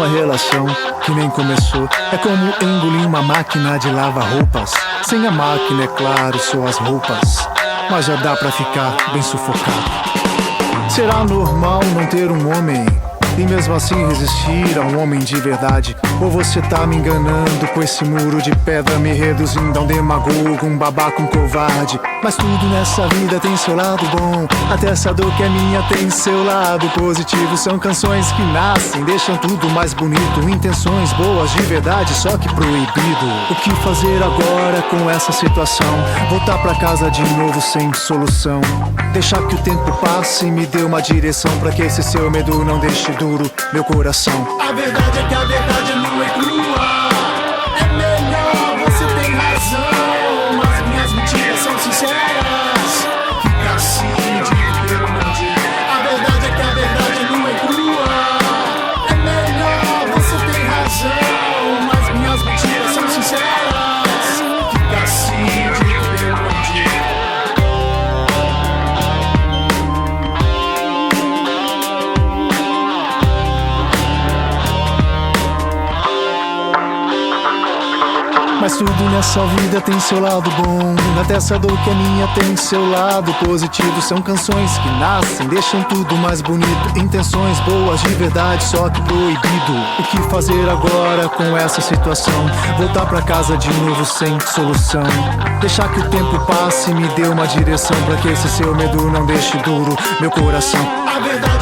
uma relação que nem começou. É como engolir uma máquina de lavar roupas. Sem a máquina, é claro, só as roupas, mas já dá pra ficar bem sufocado. Será normal não ter um homem e mesmo assim resistir a um homem de verdade? Ou você tá me enganando com esse muro de pedra, me reduzindo a um demagogo, um babaca, um covarde? Mas tudo nessa vida tem seu lado bom, até essa dor que é minha tem seu lado positivo. São canções que nascem, deixam tudo mais bonito, intenções boas de verdade, só que proibido. O que fazer agora com essa situação? Voltar pra casa de novo sem solução, deixar que o tempo passe e me dê uma direção, pra que esse seu medo não deixe duro meu coração. A verdade é que a verdade não é crua. É melhor, você tem razão, mas minhas mentiras são sinceras. Fica assim, dito pelo não digo. A verdade é que a verdade não é crua. É melhor, você tem razão, mas minhas mentiras são sinceras. Fica assim, dito pelo não digo. Mas tudo nessa vida tem seu lado bom, até essa dor que é minha tem seu lado positivo. São canções que nascem, deixam tudo mais bonito, intenções boas de verdade, só que proibido. O que fazer agora com essa situação? Voltar pra casa de novo sem solução, deixar que o tempo passe e me dê uma direção, pra que esse seu medo não deixe duro meu coração. A verdade